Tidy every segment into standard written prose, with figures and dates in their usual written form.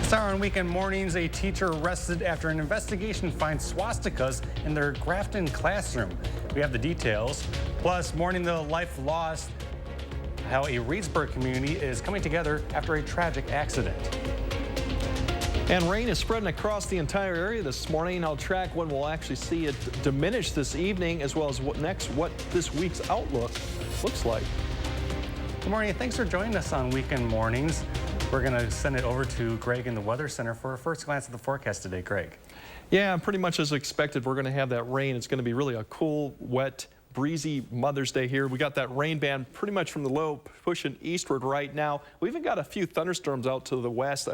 Star on weekend mornings, a teacher arrested after an investigation finds swastikas in their Grafton classroom. We have the details. Plus, mourning the life lost, how a Reedsburg community is coming together after a tragic accident. And rain is spreading across the entire area this morning. I'll track when we'll actually see it diminish this evening, as well as what this week's outlook looks like. Good morning, and thanks for joining us on weekend mornings. We're going to send it over to Greg in the Weather Center for a first glance at the forecast today. Greg. Yeah, pretty much as expected. We're going to have that rain. It's going to be really a cool, wet, breezy Mother's Day here. We got that rain band pretty much from the low pushing eastward right now. We even got a few thunderstorms out to the west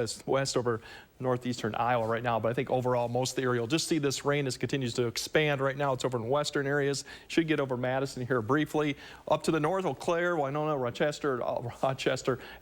over northeastern Iowa right now, but I think overall most of the area will just see this rain as it continues to expand. Right now it's over in western areas. Should get over Madison here briefly. Up to the north, Eau Claire, Winona, Rochester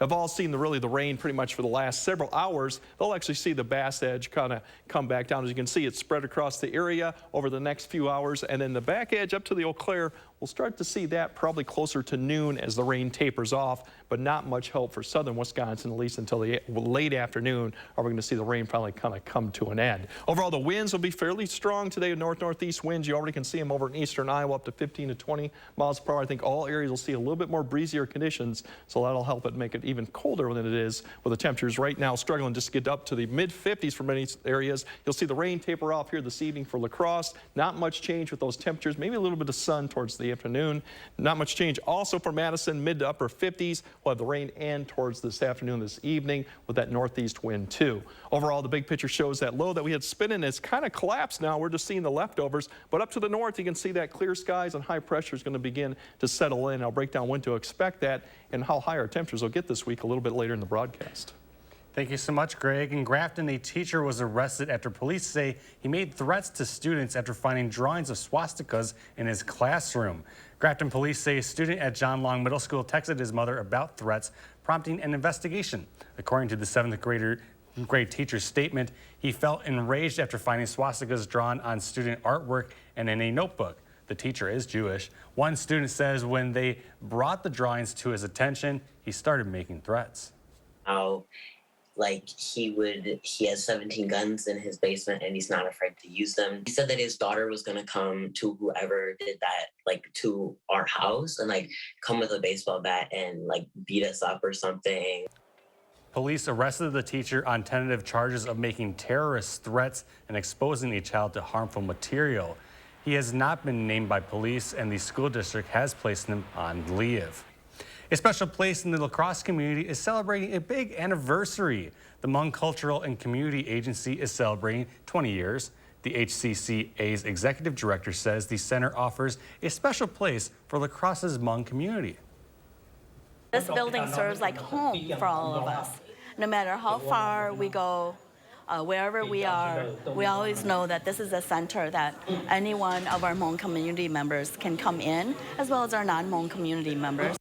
have all seen the rain pretty much for the last several hours. They'll actually see the Bass Edge kind of come back down. As you can see, it's spread across the area over the next few hours, and then the back edge up to the Eau Claire, we'll start to see that probably closer to noon as the rain tapers off, but not much help for southern Wisconsin, at least until the late afternoon. Are we going to see the rain finally kind of come to an end? Overall, the winds will be fairly strong today. North-northeast winds, you already can see them over in eastern Iowa up to 15 to 20 miles per hour. I think all areas will see a little bit more breezier conditions, so that'll help it make it even colder than it is with the temperatures right now struggling just to get up to the mid-50s for many areas. You'll see the rain taper off here this evening for La Crosse. Not much change with those temperatures, maybe a little bit of sun towards the afternoon. Not much change also for Madison, mid to upper 50s. We'll have the rain and towards this afternoon, this evening with that northeast wind too. Overall, the big picture shows that low that we had spinning is kind of collapsed now. We're just seeing the leftovers, but up to the north you can see that clear skies and high pressure is going to begin to settle in. I'll break down when to expect that and how high our temperatures will get this week a little bit later in the broadcast. Thank you so much, Greg. In Grafton, a teacher was arrested after police say he made threats to students after finding drawings of swastikas in his classroom. Grafton police say a student at John Long Middle School texted his mother about threats, prompting an investigation. According to the 7th grade teacher's statement, he felt enraged after finding swastikas drawn on student artwork and in a notebook. The teacher is Jewish. One student says when they brought the drawings to his attention, he started making threats. Like he has 17 guns in his basement and he's not afraid to use them. He said that his daughter was going to come to whoever did that, like to our house and like come with a baseball bat and like beat us up or something. Police arrested the teacher on tentative charges of making terrorist threats and exposing a child to harmful material. He has not been named by police and the school district has placed him on leave. A special place in the La Crosse community is celebrating a big anniversary. The Hmong Cultural and Community Agency is celebrating 20 years. The HCCA's executive director says the center offers a special place for La Crosse's Hmong community. This building serves like home for all of us. No matter how far we go, wherever we are, we always know that this is a center that any one of our Hmong community members can come in, as well as our non-Hmong community members.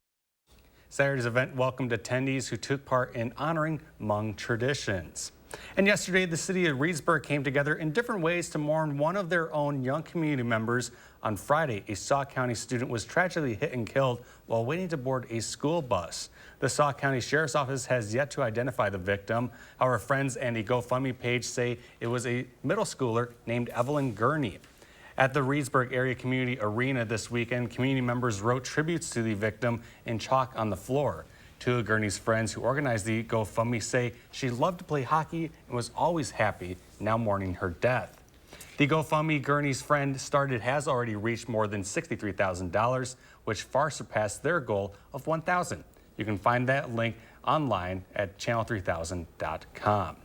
Saturday's event welcomed attendees who took part in honoring Hmong traditions. And yesterday, the city of Reedsburg came together in different ways to mourn one of their own young community members. On Friday, a Sauk County student was tragically hit and killed while waiting to board a school bus. The Sauk County Sheriff's Office has yet to identify the victim. Our friends and a GoFundMe page say it was a middle schooler named Evelyn Gurney. At the Reedsburg Area Community Arena this weekend, community members wrote tributes to the victim in chalk on the floor. Two of Gurney's friends who organized the GoFundMe say she loved to play hockey and was always happy, now mourning her death. The GoFundMe Gurney's friend started has already reached more than $63,000, which far surpassed their goal of $1,000. You can find that link online at channel3000.com.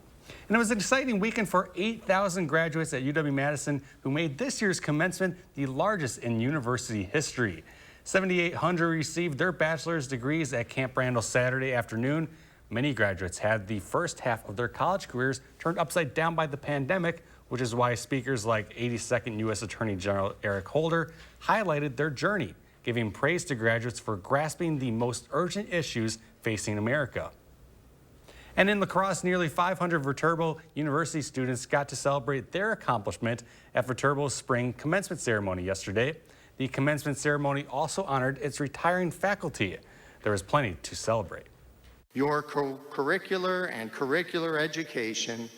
And it was an exciting weekend for 8,000 graduates at UW-Madison who made this year's commencement the largest in university history. 7,800 received their bachelor's degrees at Camp Randall Saturday afternoon. Many graduates had the first half of their college careers turned upside down by the pandemic, which is why speakers like 82nd U.S. Attorney General Eric Holder highlighted their journey, giving praise to graduates for grasping the most urgent issues facing America. And in La Crosse, nearly 500 Viterbo University students got to celebrate their accomplishment at Viterbo's spring commencement ceremony yesterday. The commencement ceremony also honored its retiring faculty. There was plenty to celebrate. Your co-curricular and curricular education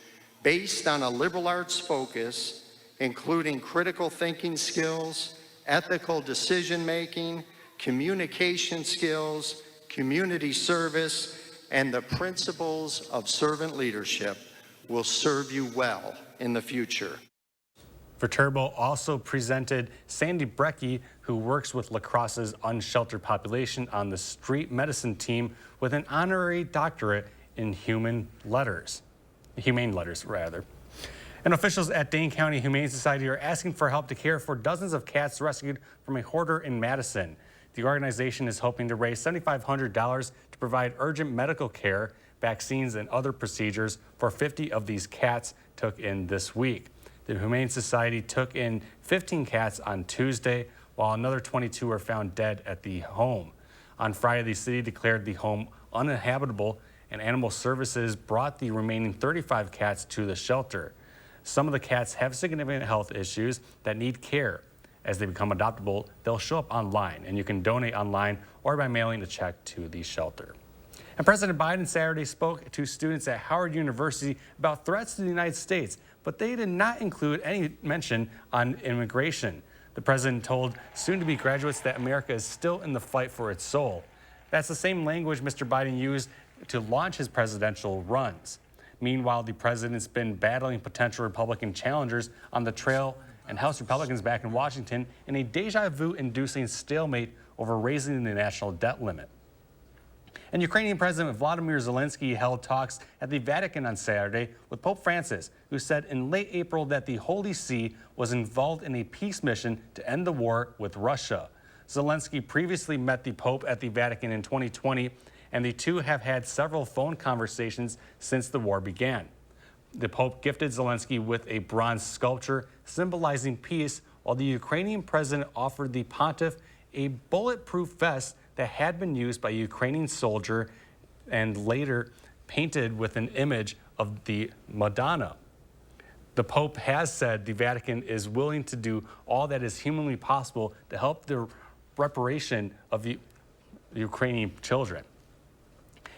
based on a liberal arts focus, including critical thinking skills, ethical decision-making, communication skills, community service, and the principles of servant leadership will serve you well in the future. Viterbo also presented Sandy Brecky, who works with La Crosse's unsheltered population on the street medicine team, with an honorary doctorate in humane letters. And officials at Dane County Humane Society are asking for help to care for dozens of cats rescued from a hoarder in Madison. The organization is hoping to raise $7,500 to provide urgent medical care, vaccines, and other procedures for 50 of these cats took in this week. The Humane Society took in 15 cats on Tuesday, while another 22 were found dead at the home. On Friday, the city declared the home uninhabitable, and Animal Services brought the remaining 35 cats to the shelter. Some of the cats have significant health issues that need care. As they become adoptable, they'll show up online, and you can donate online or by mailing a check to the shelter. And President Biden Saturday spoke to students at Howard University about threats to the United States, but they did not include any mention on immigration. The president told soon-to-be graduates that America is still in the fight for its soul. That's the same language Mr. Biden used to launch his presidential runs. Meanwhile, the president's been battling potential Republican challengers on the trail and House Republicans back in Washington in a deja vu-inducing stalemate over raising the national debt limit. And Ukrainian President Vladimir Zelensky held talks at the Vatican on Saturday with Pope Francis, who said in late April that the Holy See was involved in a peace mission to end the war with Russia. Zelensky previously met the Pope at the Vatican in 2020, and the two have had several phone conversations since the war began. The Pope gifted Zelensky with a bronze sculpture symbolizing peace, while the Ukrainian president offered the pontiff a bulletproof vest that had been used by a Ukrainian soldier and later painted with an image of the Madonna. The Pope has said the Vatican is willing to do all that is humanly possible to help the reparation of the Ukrainian children.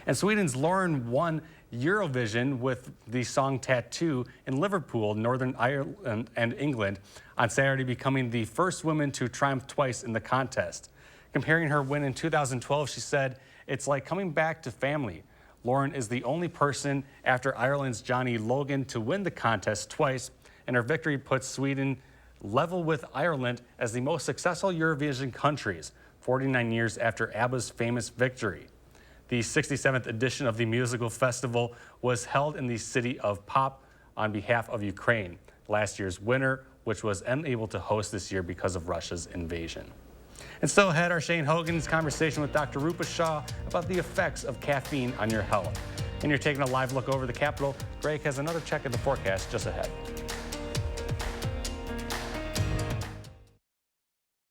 And Sweden's Lauren won Eurovision with the song Tattoo in Liverpool, Northern Ireland and England on Saturday, becoming the first woman to triumph twice in the contest. Comparing her win in 2012, she said, "It's like coming back to family." Lauren is the only person after Ireland's Johnny Logan to win the contest twice, and her victory puts Sweden level with Ireland as the most successful Eurovision countries, 49 years after ABBA's famous victory. The 67th edition of the musical festival was held in the city of Pop on behalf of Ukraine, last year's winner, which was unable to host this year because of Russia's invasion. And still ahead, our Shane Hogan's conversation with Dr. Rupa Shah about the effects of caffeine on your health. And you're taking a live look over the Capitol. Greg has another check of the forecast just ahead.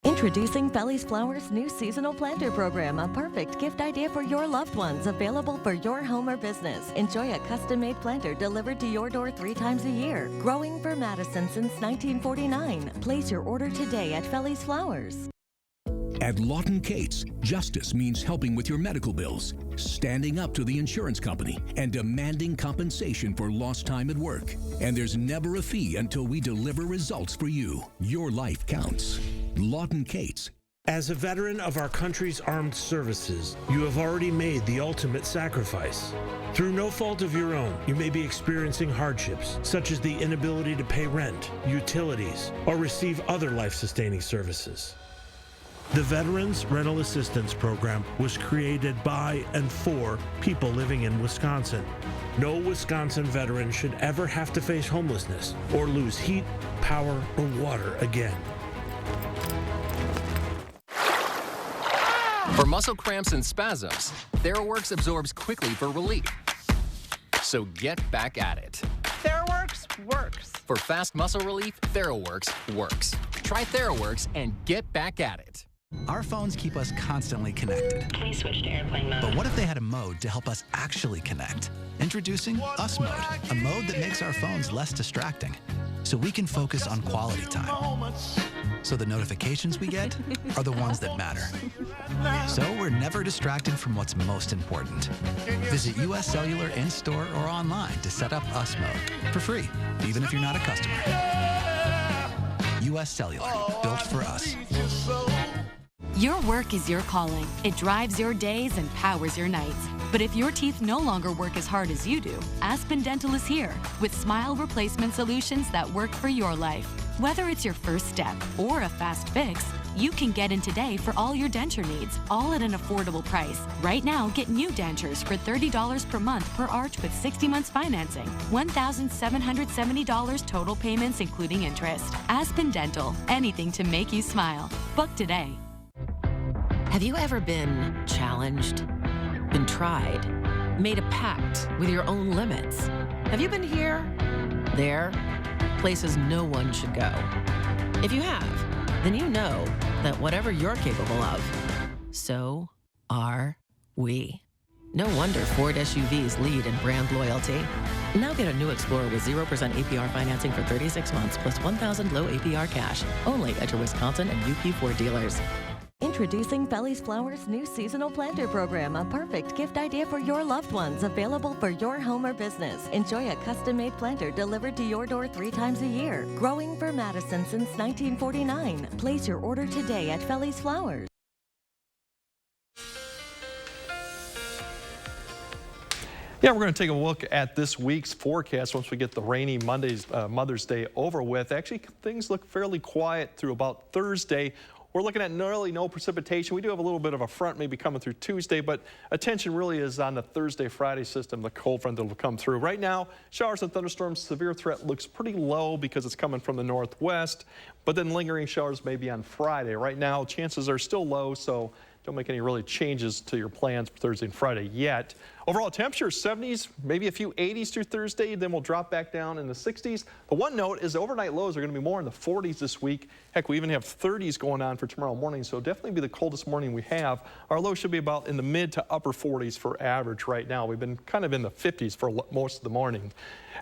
Introducing Feli's Flowers' new seasonal planter program, a perfect gift idea for your loved ones, available for your home or business. Enjoy a custom-made planter delivered to your door 3 times a year. Growing for Madison since 1949. Place your order today at Feli's Flowers. At Lawton Cates, justice means helping with your medical bills, standing up to the insurance company, and demanding compensation for lost time at work. And there's never a fee until we deliver results for you. Your life counts. Lawton Cates. As a veteran of our country's armed services, you have already made the ultimate sacrifice. Through no fault of your own, you may be experiencing hardships, such as the inability to pay rent, utilities, or receive other life-sustaining services. The Veterans Rental Assistance Program was created by and for people living in Wisconsin. No Wisconsin veteran should ever have to face homelessness or lose heat, power, or water again. For muscle cramps and spasms, TheraWorks absorbs quickly for relief. So get back at it. TheraWorks works. For fast muscle relief, TheraWorks works. Try TheraWorks and get back at it. Our phones keep us constantly connected. Please switch to airplane mode. But what if they had a mode to help us actually connect? Introducing Us Mode, a mode that makes our phones less distracting. so we can focus on quality time. So the notifications we get are the ones that matter. So we're never distracted from what's most important. Visit US Cellular in-store or online to set up US Mode for free, even if you're not a customer. US Cellular, built for us. Your work is your calling. It drives your days and powers your nights. But if your teeth no longer work as hard as you do, Aspen Dental is here with smile replacement solutions that work for your life. Whether it's your first step or a fast fix, you can get in today for all your denture needs, all at an affordable price. Right now, get new dentures for $30 per month per arch with 60 months financing. $1,770 total payments including interest. Aspen Dental, anything to make you smile. Book today. Have you ever been challenged, been tried, made a pact with your own limits? Have you been here, there, places no one should go? If you have, then you know that whatever you're capable of, so are we. No wonder Ford SUVs lead in brand loyalty. Now get a new Explorer with 0% APR financing for 36 months plus $1,000 low APR cash. Only at your Wisconsin and UP Ford dealers. Introducing Feli's Flowers' new seasonal planter program, a perfect gift idea for your loved ones, available for your home or business. Enjoy a custom-made planter delivered to your door 3 times a year. Growing for Madison since 1949. Place your order today at Feli's Flowers. Yeah, we're going to take a look at this week's forecast once we get the rainy Mother's Day over with. Actually, things look fairly quiet through about Thursday. We're looking at nearly no precipitation. We do have a little bit of a front maybe coming through Tuesday, but attention really is on the Thursday-Friday system, the cold front that will come through. Right now, showers and thunderstorms, severe threat looks pretty low because it's coming from the northwest, but then lingering showers may be on Friday. Right now, chances are still low, so don't make any really changes to your plans for Thursday and Friday yet. Overall temperature, 70s, maybe a few 80s through Thursday, then we'll drop back down in the 60s. The one note is the overnight lows are going to be more in the 40s this week. Heck, we even have 30s going on for tomorrow morning, so definitely be the coldest morning we have. Our low should be about in the mid to upper 40s for average right now. We've been kind of in the 50s for most of the morning.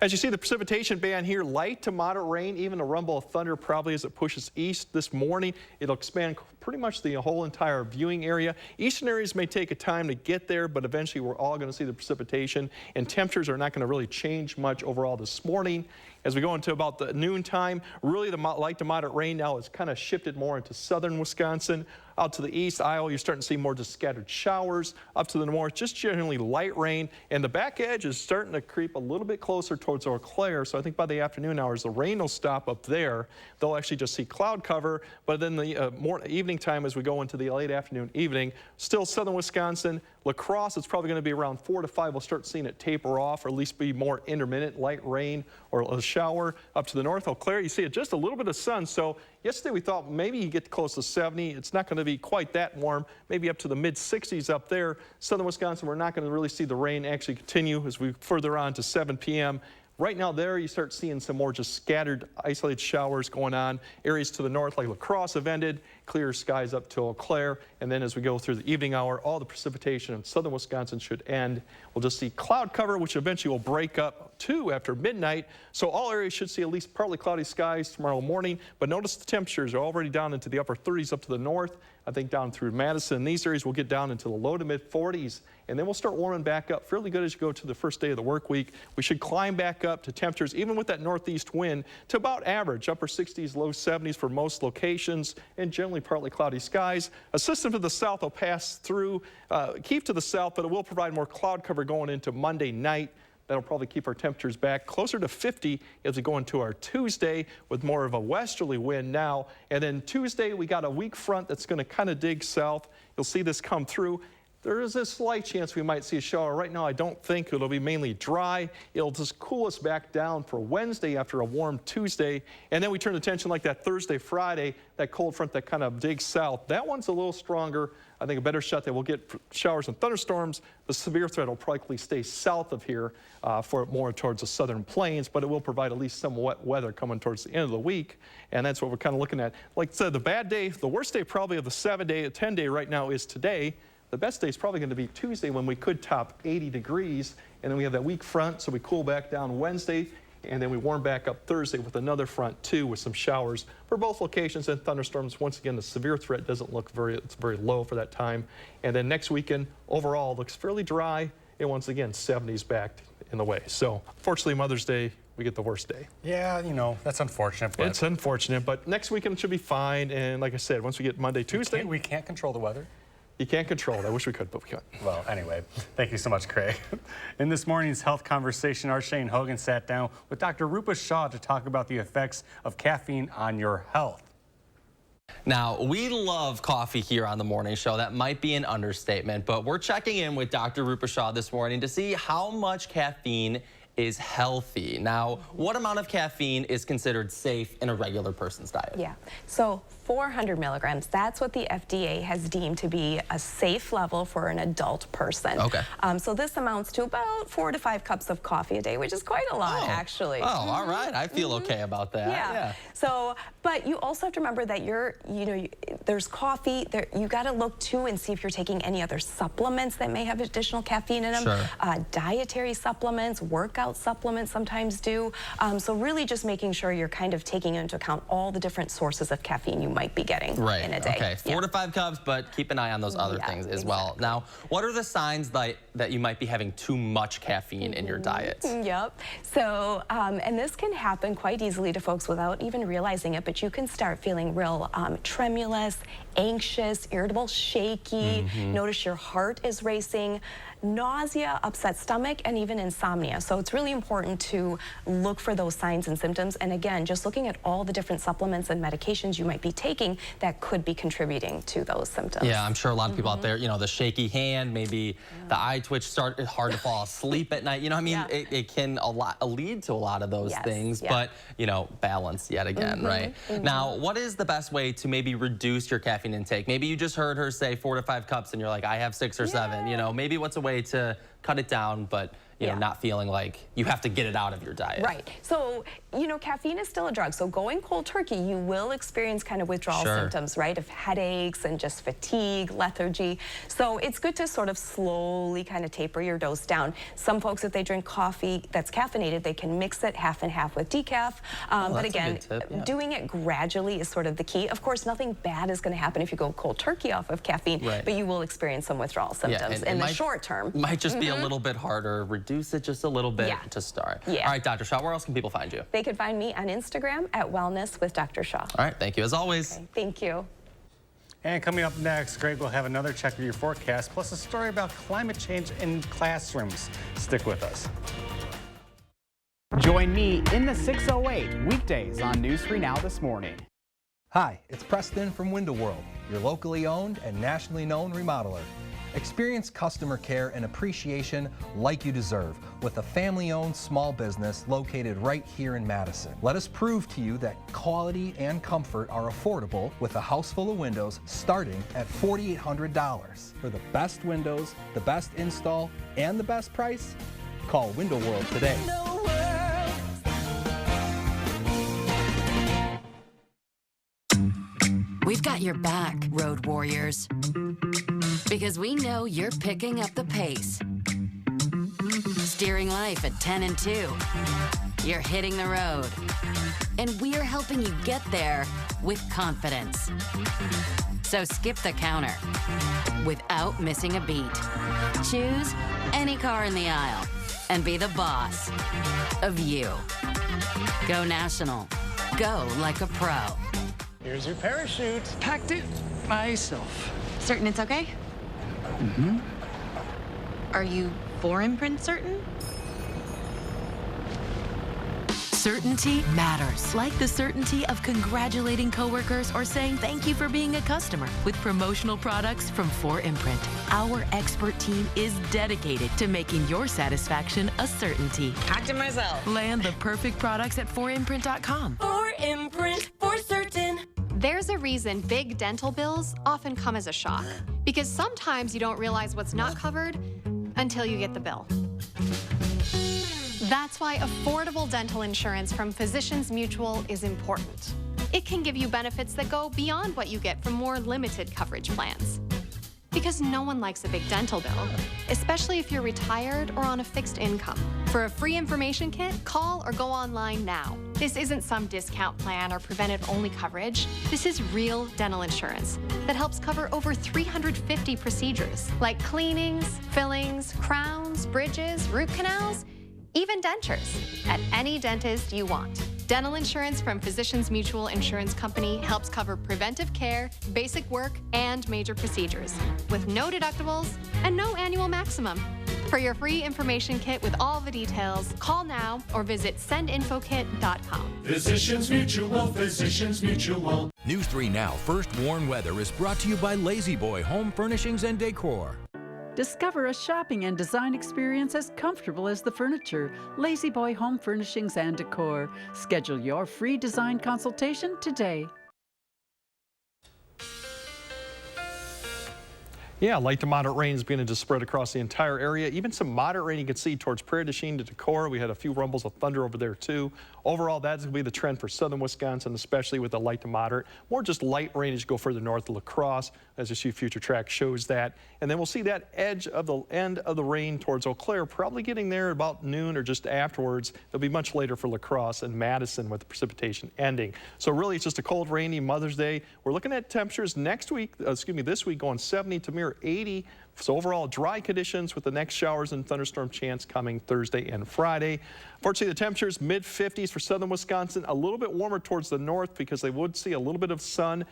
As you see, the precipitation band here, light to moderate rain, even a rumble of thunder probably as it pushes east this morning. It'll expand pretty much the whole entire viewing area. Eastern areas may take a time to get there, but eventually we're all going to see the precipitation, and temperatures are not going to really change much overall this morning. As we go into about the noon time, really the light to moderate rain now has kind of shifted more into southern Wisconsin. Out to the east, Iowa, you're starting to see more just scattered showers. Up to the north, just generally light rain. And the back edge is starting to creep a little bit closer towards Eau Claire. So I think by the afternoon hours, the rain will stop up there. They'll actually just see cloud cover. But then the evening time as we go into the late afternoon, evening, still southern Wisconsin. La Crosse, it's probably going to be around 4 to 5. We'll start seeing it taper off, or at least be more intermittent light rain or a shower. Up to the north, Eau Claire, you see it just a little bit of sun. So yesterday we thought maybe you get close to 70. It's not going to be quite that warm, maybe up to the mid 60s up there. Southern Wisconsin, we're not going to really see the rain actually continue as we further on to 7 p.m. Right now there you start seeing some more just scattered isolated showers going on. Areas to the north like La Crosse have ended, clear skies up to Eau Claire, and then as we go through the evening hour, all the precipitation in southern Wisconsin should end. We'll just see cloud cover, which eventually will break up too after midnight. So all areas should see at least partly cloudy skies tomorrow morning, but notice the temperatures are already down into the upper 30s up to the north. I think down through Madison, these areas will get down into the low to mid 40s, and then we'll start warming back up fairly good as you go to the first day of the work week. We should climb back up to temperatures, even with that northeast wind, to about average, upper 60s, low 70s for most locations, and generally partly cloudy skies. A system to the south will pass through, keep to the south, but it will provide more cloud cover going into Monday night. That'll probably keep our temperatures back closer to 50 as we go into our Tuesday with more of a westerly wind now. And then Tuesday, we got a weak front that's going to kind of dig south. You'll see this come through. There is a slight chance we might see a shower. Right now, I don't think it'll be mainly dry. It'll just cool us back down for Wednesday after a warm Tuesday. And then we turn attention like that Thursday, Friday, that cold front that kind of digs south. That one's a little stronger. I think a better shot that we'll get showers and thunderstorms. The severe threat will probably stay south of here for more towards the southern plains, but it will provide at least some wet weather coming towards the end of the week. And that's what we're kind of looking at. Like I said, the bad day, the worst day probably of the 7-day, 10-day right now is today. The best day is probably going to be Tuesday when we could top 80 degrees. And then we have that weak front, so we cool back down Wednesday. And then we warm back up Thursday with another front too, with some showers for both locations and thunderstorms. Once again, the severe threat doesn't look it's very low for that time. And then next weekend, overall, looks fairly dry. And once again, 70s back in the way. So fortunately, Mother's Day, we get the worst day. Yeah, you know, that's unfortunate. But it's unfortunate, but next weekend it should be fine. And like I said, once we get Monday, Tuesday. We can't control the weather. You can't control it. I wish we could, but we can't. Well, anyway, thank you so much, Craig. In this morning's health conversation, our Shane Hogan sat down with Dr. Rupa Shah to talk about the effects of caffeine on your health. Now, we love coffee here on the morning show. That might be an understatement, but we're checking in with Dr. Rupa Shah this morning to see how much caffeine is healthy. Now, what amount of caffeine is considered safe in a regular person's diet? Yeah, so 400 milligrams, that's what the FDA has deemed to be a safe level for an adult person. Okay. So this amounts to about 4 to 5 cups of coffee a day, which is quite a lot, actually. Oh, all right. I feel okay about that. Yeah. So, but you also have to remember that there's coffee. You got to look too and see if you're taking any other supplements that may have additional caffeine in them. Sure. Dietary supplements, workout supplements sometimes do. So really just making sure you're kind of taking into account all the different sources of caffeine you might be getting in a day. Okay, 4 to 5 cups, but keep an eye on those other things as well. Now, what are the signs that you might be having too much caffeine in your diet? Yep. So, and this can happen quite easily to folks without even realizing it, but you can start feeling real tremulous, anxious, irritable, shaky, notice your heart is racing, nausea, upset stomach, and even insomnia. So it's really important to look for those signs and symptoms. And again, just looking at all the different supplements and medications you might be taking that could be contributing to those symptoms. Yeah, I'm sure a lot of people out there, you know, the shaky hand, maybe the eye twitch, it's hard to fall asleep at night. You know, I mean, it can lead to a lot of those things, but, you know, balance yet again, right? Now, what is the best way to maybe reduce your caffeine intake? Maybe you just heard her say 4 to 5 cups and you're like, I have 6 or 7, you know, maybe what's a way to cut it down, but you know, not feeling like you have to get it out of your diet. Right. So, you know, caffeine is still a drug. So going cold turkey, you will experience kind of withdrawal symptoms, right? Of headaches and just fatigue, lethargy. So it's good to sort of slowly kind of taper your dose down. Some folks, if they drink coffee that's caffeinated, they can mix it half and half with decaf. But again, doing it gradually is sort of the key. Of course, nothing bad is going to happen if you go cold turkey off of caffeine, but you will experience some withdrawal symptoms in the short term. Might just be a little bit harder. Reduce it just a little bit to start. All right, Dr. Shah, where else can people find you? They can find me on Instagram at Wellness with Dr. Shah. All right, thank you as always. Okay, thank you. And coming up next, Greg will have another check of your forecast, plus a story about climate change in classrooms. Stick with us. Join me in the 608 weekdays on News 3 Now this morning. Hi, it's Preston from Window World, your locally owned and nationally known remodeler. Experience customer care and appreciation like you deserve with a family-owned small business located right here in Madison. Let us prove to you that quality and comfort are affordable with a house full of windows starting at $4,800. For the best windows, the best install, and the best price, call Window World today. We've got your back, road warriors, because we know you're picking up the pace. Steering life at 10 and 2. You're hitting the road. And we're helping you get there with confidence. So skip the counter without missing a beat. Choose any car in the aisle and be the boss of you. Go national. Go like a pro. Here's your parachute. Packed it myself. Certain it's okay? Mm-hmm. Are you 4imprint certain? Certainty matters. Like the certainty of congratulating coworkers or saying thank you for being a customer with promotional products from 4imprint. Our expert team is dedicated to making your satisfaction a certainty. Packed it myself. Land the perfect products at 4imprint.com. 4imprint, for certain. There's a reason big dental bills often come as a shock, because sometimes you don't realize what's not covered until you get the bill. That's why affordable dental insurance from Physicians Mutual is important. It can give you benefits that go beyond what you get from more limited coverage plans. Because no one likes a big dental bill, especially if you're retired or on a fixed income. For a free information kit, call or go online now. This isn't some discount plan or preventive-only coverage. This is real dental insurance that helps cover over 350 procedures, like cleanings, fillings, crowns, bridges, root canals, even dentures, at any dentist you want. Dental insurance from Physicians Mutual Insurance Company helps cover preventive care, basic work, and major procedures, with no deductibles and no annual maximum. For your free information kit with all the details, call now or visit sendinfokit.com. Physicians Mutual, Physicians Mutual. News 3 Now First Warn Weather is brought to you by Lazy Boy Home Furnishings and Decor. Discover a shopping and design experience as comfortable as the furniture. Lazy Boy Home Furnishings and Decor. Schedule your free design consultation today. Yeah, light to moderate rain is beginning to spread across the entire area. Even some moderate rain you can see towards Prairie du Chien to Decorah. We had a few rumbles of thunder over there too. Overall, that's going to be the trend for southern Wisconsin, especially with the light to moderate. More just light rain as you go further north to La Crosse, as you see future track shows that. And then we'll see that edge of the end of the rain towards Eau Claire, probably getting there about noon or just afterwards. It'll be much later for La Crosse and Madison with the precipitation ending. So really, it's just a cold, rainy Mother's Day. We're looking at temperatures this week going 70 to near 80. So overall, dry conditions with the next showers and thunderstorm chance coming Thursday and Friday. Fortunately, the temperatures mid-50s for southern Wisconsin, a little bit warmer towards the north because they would see a little bit of sun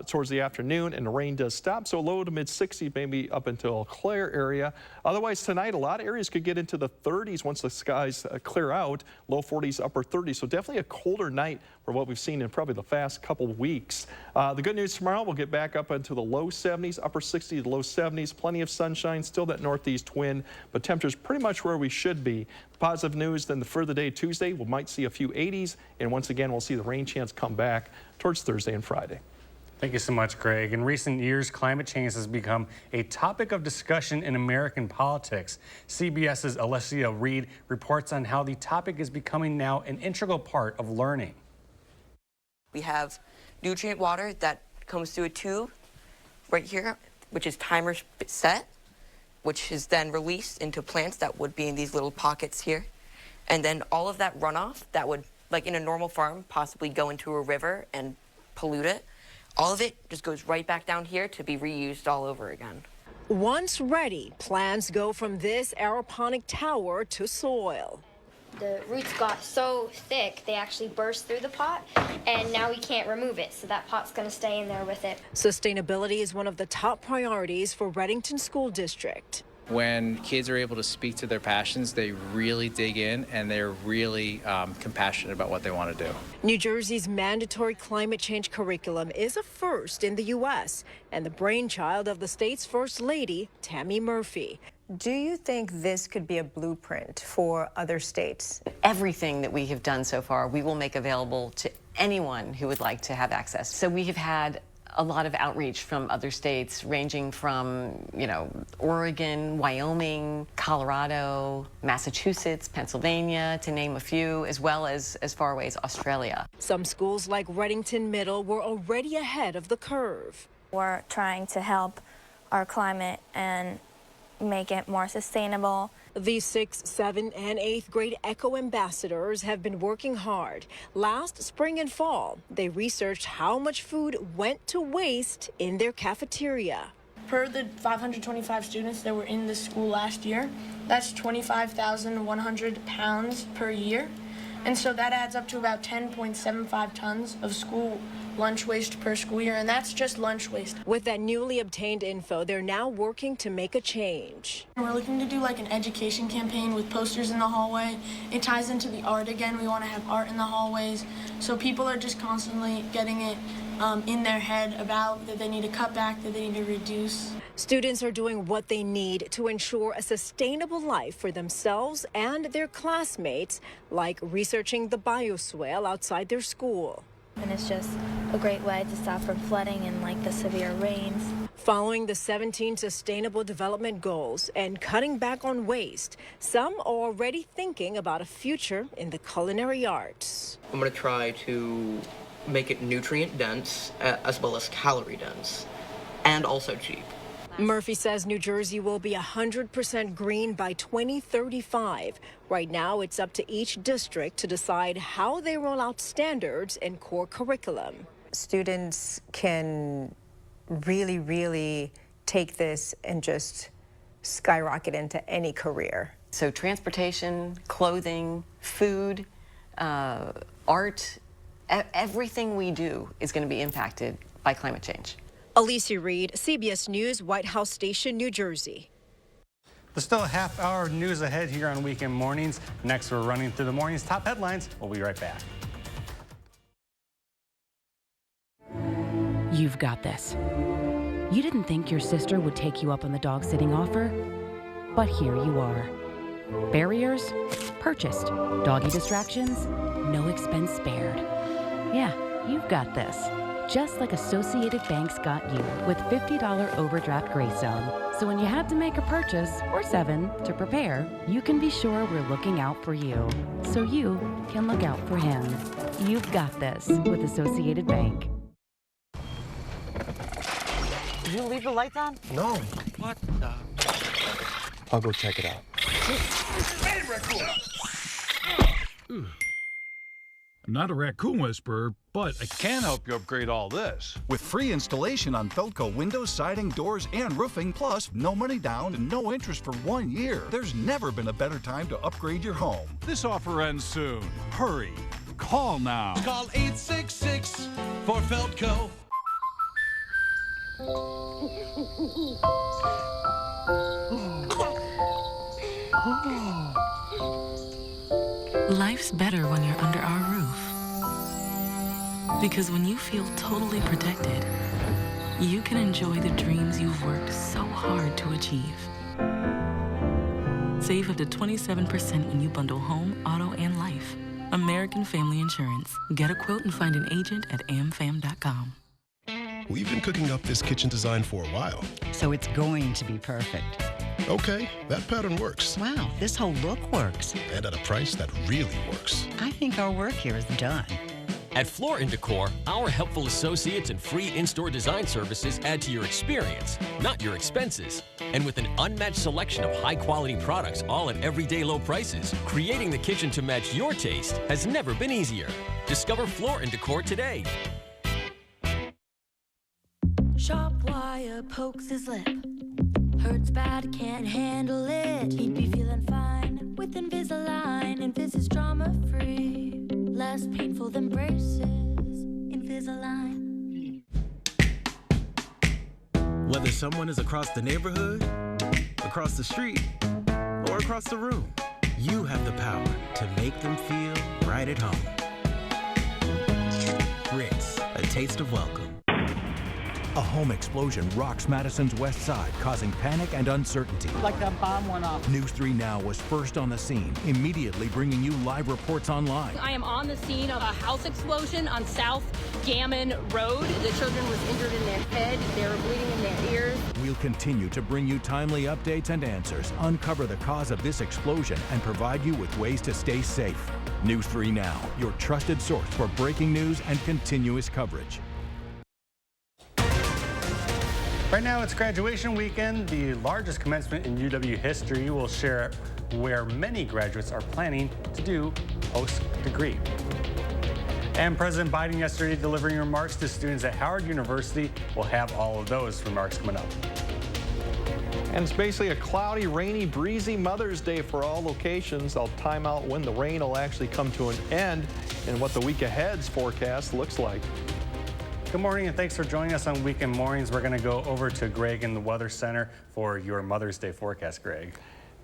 towards the afternoon, and the rain does stop. So low to mid-60s, maybe up until Eau Claire area. Otherwise, tonight, a lot of areas could get into the 30s once the skies clear out. Low 40s, upper 30s. So definitely a colder night for what we've seen in probably the past couple weeks. The good news tomorrow, we'll get back up into the low 70s, upper 60s, low 70s. Plenty of sunshine, still that northeast wind, but temperatures pretty much where we should be. Positive news, then for the day Tuesday, we might see a few 80s, and once again, we'll see the rain chance come back towards Thursday and Friday. Thank you so much, Greg. In recent years, climate change has become a topic of discussion in American politics. CBS's Alessia Reed reports on how the topic is becoming now an integral part of learning. We have nutrient water that comes through a tube right here, which is timer set, which is then released into plants that would be in these little pockets here. And then all of that runoff that would, like in a normal farm, possibly go into a river and pollute it, all of it just goes right back down here to be reused all over again. Once ready, plants go from this aeroponic tower to soil. The roots got so thick, they actually burst through the pot, and now we can't remove it, so that pot's going to stay in there with it. Sustainability is one of the top priorities for Reddington School District. When kids are able to speak to their passions, they really dig in and they're really compassionate about what they want to do. New Jersey's mandatory climate change curriculum is a first in the U.S. and the brainchild of the state's First Lady, Tammy Murphy. Do you think this could be a blueprint for other states? Everything that we have done so far, we will make available to anyone who would like to have access. So we have had a lot of outreach from other states, ranging from, Oregon, Wyoming, Colorado, Massachusetts, Pennsylvania, to name a few, as well as far away as Australia. Some schools like Reddington Middle were already ahead of the curve. We're trying to help our climate and make it more sustainable. These 6th, 7th, and 8th grade Eco Ambassadors have been working hard. Last spring and fall, they researched how much food went to waste in their cafeteria. Per the 525 students that were in this school last year, that's 25,100 pounds per year. And so that adds up to about 10.75 tons of school lunch waste per school year, and that's just lunch waste. With that newly obtained info, they're now working to make a change. We're looking to do like an education campaign with posters in the hallway. It ties into the art again. We want to have art in the hallways, so people are just constantly getting it in their head about that they need to cut back, that they need to reduce. Students are doing what they need to ensure a sustainable life for themselves and their classmates, like researching the bioswale outside their school. And it's just a great way to stop from flooding and like the severe rains. Following the 17 Sustainable Development Goals and cutting back on waste, some are already thinking about a future in the culinary arts. I'm going to try to make it nutrient dense as well as calorie dense, and also cheap. Murphy says New Jersey will be 100% green by 2035. Right now, it's up to each district to decide how they roll out standards in core curriculum. Students can really take this and just skyrocket into any career. So transportation, clothing, food, art, everything we do is going to be impacted by climate change. Alicia Reed, CBS News, White House Station, New Jersey. There's still a half-hour news ahead here on Weekend Mornings. Next, we're running through the morning's top headlines. We'll be right back. You've got this. You didn't think your sister would take you up on the dog sitting offer, but here you are. Barriers purchased. Doggy distractions, no expense spared. Yeah, you've got this. Just like Associated Bank's got you with $50 overdraft grace zone. So when you have to make a purchase, or 7, to prepare, you can be sure we're looking out for you, so you can look out for him. You've got this with Associated Bank. Did you leave the lights on? No. What the? I'll go check it out. I'm not a raccoon whisperer, but I can help you upgrade all this. With free installation on Feldco windows, siding, doors, and roofing, plus no money down and no interest for 1 year. There's never been a better time to upgrade your home. This offer ends soon. Hurry. Call now. Call 866 for Feldco. Life's better when you're under our roof. Because when you feel totally protected, you can enjoy the dreams you've worked so hard to achieve. Save up to 27% when you bundle home, auto, and life. American Family Insurance. Get a quote and find an agent at amfam.com. We've been cooking up this kitchen design for a while. So it's going to be perfect. Okay, that pattern works. Wow, this whole look works. And at a price that really works. I think our work here is done. At Floor & Decor, our helpful associates and free in-store design services add to your experience, not your expenses. And with an unmatched selection of high-quality products, all at everyday low prices, creating the kitchen to match your taste has never been easier. Discover Floor & Decor today. Sharp wire pokes his lip. Hurts bad, can't handle it. He'd be feeling fine with Invisalign. Invis is trauma-free, less painful than braces. Invisalign. Whether someone is across the neighborhood, across the street, or across the room, you have the power to make them feel right at home. Ritz, a taste of welcome. A home explosion rocks Madison's west side, causing panic and uncertainty. Like a bomb went off. News 3 Now was first on the scene, immediately bringing you live reports online. I am on the scene of a house explosion on South Gammon Road. The children was injured in their head. They were bleeding in their ears. We'll continue to bring you timely updates and answers, uncover the cause of this explosion, and provide you with ways to stay safe. News 3 Now, your trusted source for breaking news and continuous coverage. Right now, it's graduation weekend, the largest commencement in UW history. We'll share where many graduates are planning to do post-degree. And President Biden yesterday delivering remarks to students at Howard University. We'll have all of those remarks coming up. And it's basically a cloudy, rainy, breezy Mother's Day for all locations. I'll time out when the rain will actually come to an end and what the week ahead's forecast looks like. Good morning and thanks for joining us on Weekend Mornings. We're going to go over to Greg in the Weather Center for your Mother's Day forecast, Greg.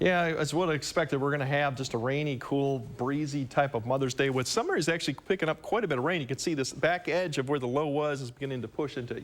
Yeah, as what I expected, we're going to have just a rainy, cool, breezy type of Mother's Day with summer is actually picking up quite a bit of rain. You can see this back edge of where the low was is beginning to push into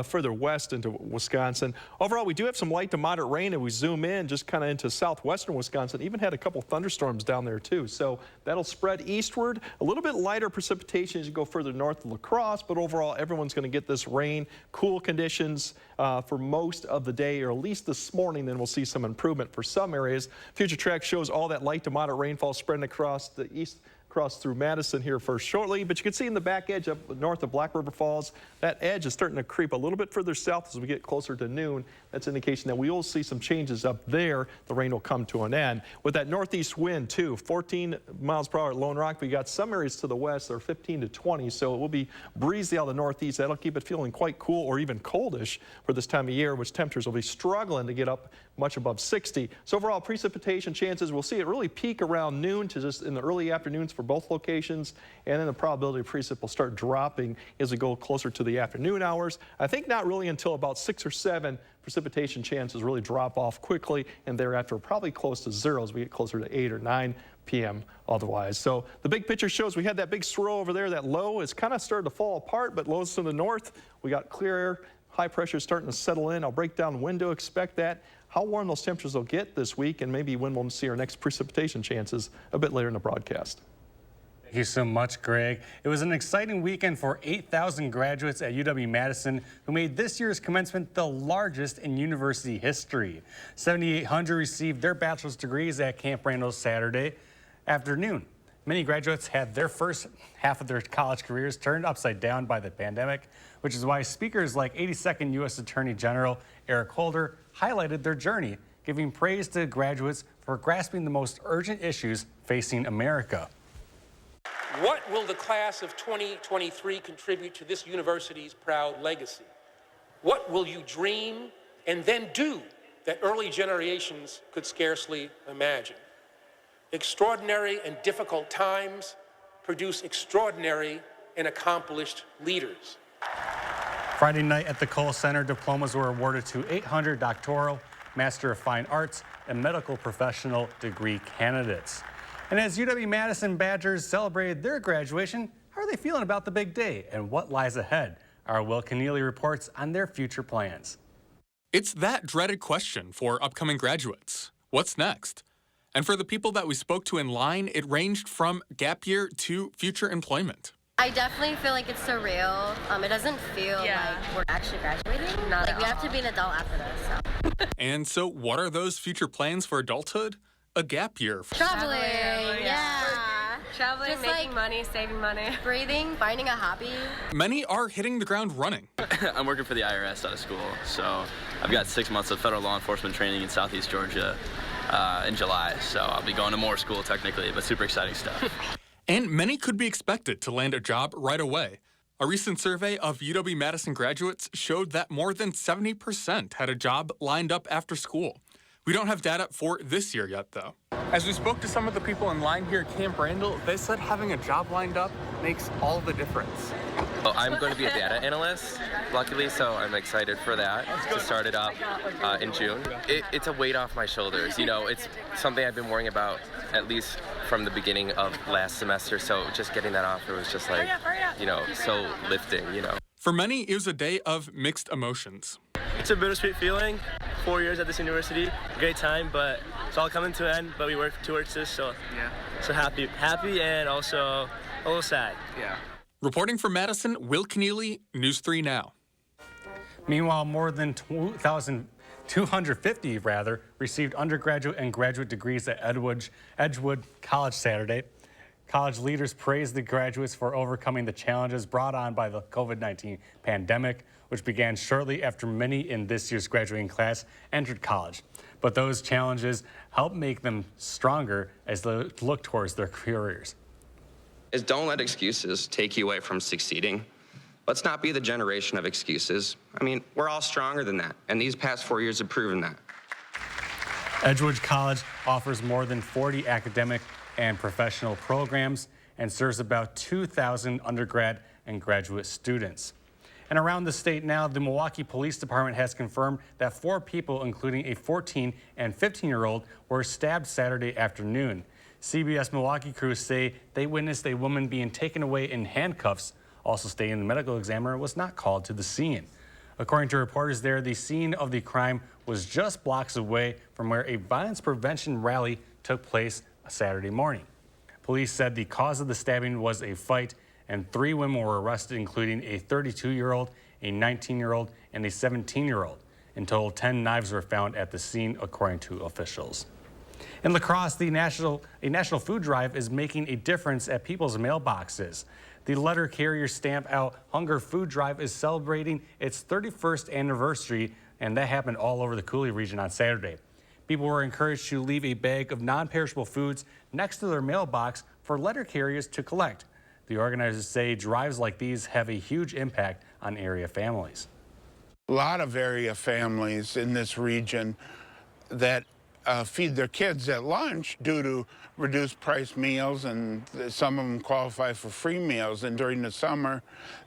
further west into Wisconsin. Overall, we do have some light to moderate rain, and we zoom in just kind of into southwestern Wisconsin. Even had a couple thunderstorms down there too. So that'll spread eastward. A little bit lighter precipitation as you go further north of La Crosse, but overall, everyone's going to get this rain, cool conditions for most of the day, or at least this morning. Then we'll see some improvement for some areas. Future Track shows all that light to moderate rainfall spreading across the east, across through Madison here first shortly, but you can see in the back edge up north of Black River Falls, that edge is starting to creep a little bit further south as we get closer to noon. That's an indication that we will see some changes up there. The rain will come to an end. With that northeast wind too, 14 miles per hour at Lone Rock. We got some areas to the west that are 15 to 20, so it will be breezy out of the northeast. That'll keep it feeling quite cool or even coldish for this time of year, which temperatures will be struggling to get up much above 60. So overall precipitation chances, we'll see it really peak around noon to just in the early afternoons for both locations, and then the probability of precip will start dropping as we go closer to the afternoon hours. I think not really until about 6 or 7 precipitation chances really drop off quickly, and thereafter probably close to 0 as we get closer to 8 or 9 p.m. otherwise. So the big picture shows we had that big swirl over there. That low is kind of started to fall apart, but lows to the north. We got clear air. High pressure is starting to settle in. I'll break down the window, expect that. How warm those temperatures will get this week, and maybe when we'll see our next precipitation chances a bit later in the broadcast. Thank you so much, Greg. It was an exciting weekend for 8,000 graduates at UW-Madison who made this year's commencement the largest in university history. 7,800 received their bachelor's degrees at Camp Randall Saturday afternoon. Many graduates had their first half of their college careers turned upside down by the pandemic, which is why speakers like 82nd U.S. Attorney General Eric Holder highlighted their journey, giving praise to graduates for grasping the most urgent issues facing America. What will the class of 2023 contribute to this university's proud legacy? What will you dream and then do that early generations could scarcely imagine? Extraordinary and difficult times produce extraordinary and accomplished leaders. Friday night at the Cole Center, diplomas were awarded to 800 doctoral, Master of Fine Arts, and medical professional degree candidates. And as UW-Madison Badgers celebrated their graduation, how are they feeling about the big day and what lies ahead? Our Will Keneally reports on their future plans. It's that dreaded question for upcoming graduates. What's next? And for the people that we spoke to in line, it ranged from gap year to future employment. I definitely feel like it's surreal. It doesn't feel like we're actually graduating. Not like we have to be an adult after this. So. And so what are those future plans for adulthood? A gap year. Traveling, yeah. Traveling, just making like money, saving money. Breathing, finding a hobby. Many are hitting the ground running. I'm working for the IRS out of school, so I've got 6 months of federal law enforcement training in Southeast Georgia in July, so I'll be going to more school technically, but super exciting stuff. And many could be expected to land a job right away. A recent survey of UW-Madison graduates showed that more than 70% had a job lined up after school. We don't have data for this year yet, though. As we spoke to some of the people in line here at Camp Randall, they said having a job lined up makes all the difference. Well, I'm going to be a data analyst, luckily, so I'm excited for that, to start it up in June. It's a weight off my shoulders. You know, it's something I've been worrying about at least from the beginning of last semester, so just getting that offer was just like, you know, so lifting, you know. For many, it was a day of mixed emotions. It's a bittersweet feeling. 4 years at this university, great time, but it's all coming to an end, but we work towards this, so so happy and also a little sad. Yeah. Reporting from Madison, Will Keneally, News 3 Now. Meanwhile, more than 2,250 received undergraduate and graduate degrees at Edgewood College Saturday. College leaders praised the graduates for overcoming the challenges brought on by the COVID-19 pandemic, which began shortly after many in this year's graduating class entered college. But those challenges helped make them stronger as they look towards their careers. Don't let excuses take you away from succeeding. Let's not be the generation of excuses. I mean, we're all stronger than that, and these past 4 years have proven that. Edgewood College offers more than 40 academic and professional programs and serves about 2,000 undergrad and graduate students. And around the state now, the Milwaukee Police Department has confirmed that 4 people, including a 14 and 15-year-old, were stabbed Saturday afternoon. CBS Milwaukee crews say they witnessed a woman being taken away in handcuffs, also stating the medical examiner was not called to the scene. According to reporters there, the scene of the crime was just blocks away from where a violence prevention rally took place Saturday morning. Police said the cause of the stabbing was a fight, and 3 women were arrested, including a 32-year-old, a 19-year-old, and a 17-year-old. In total, 10 knives were found at the scene, according to officials. In La Crosse, a national food drive is making a difference at people's mailboxes. The letter carrier stamp out Hunger Food Drive is celebrating its 31st anniversary, and that happened all over the Coulee region on Saturday. People were encouraged to leave a bag of non-perishable foods next to their mailbox for letter carriers to collect. The organizers say drives like these have a huge impact on area families. A lot of area families in this region that feed their kids at lunch due to reduced price meals, and some of them qualify for free meals. And during the summer,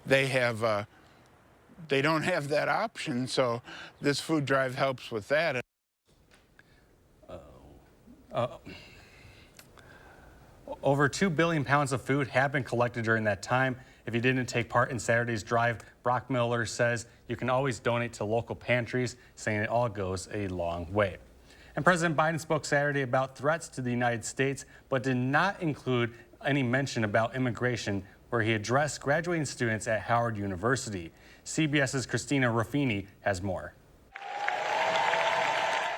they don't have that option. So this food drive helps with that. Over 2 billion pounds of food have been collected during that time. If you didn't take part in Saturday's drive, Brock Miller says you can always donate to local pantries, saying it all goes a long way. And President Biden spoke Saturday about threats to the United States, but did not include any mention about immigration, where he addressed graduating students at Howard University. CBS's Christina Ruffini has more.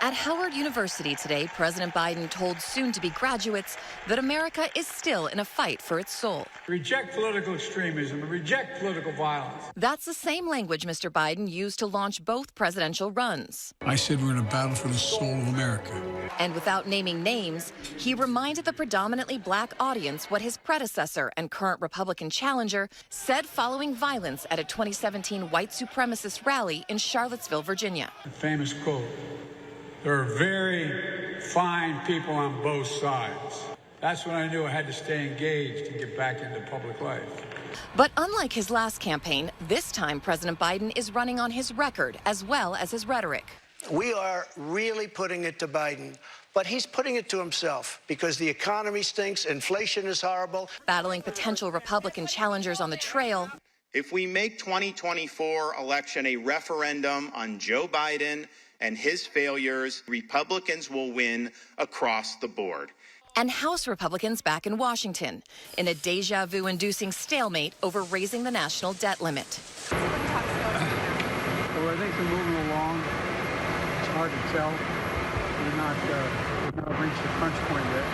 At Howard University today, President Biden told soon-to-be graduates that America is still in a fight for its soul. Reject political extremism and reject political violence. That's the same language Mr. Biden used to launch both presidential runs. I said we're in a battle for the soul of America. And without naming names, he reminded the predominantly black audience what his predecessor and current Republican challenger said following violence at a 2017 white supremacist rally in Charlottesville, Virginia. The famous quote. There are very fine people on both sides. That's when I knew I had to stay engaged and get back into public life. But unlike his last campaign, this time President Biden is running on his record as well as his rhetoric. We are really putting it to Biden, but he's putting it to himself because the economy stinks, inflation is horrible. Battling potential Republican challengers on the trail. If we make 2024 election a referendum on Joe Biden and his failures, Republicans will win across the board. And House Republicans back in Washington in a deja vu-inducing stalemate over raising the national debt limit. Well, I think they're moving along. It's hard to tell. We've not reached the crunch point yet.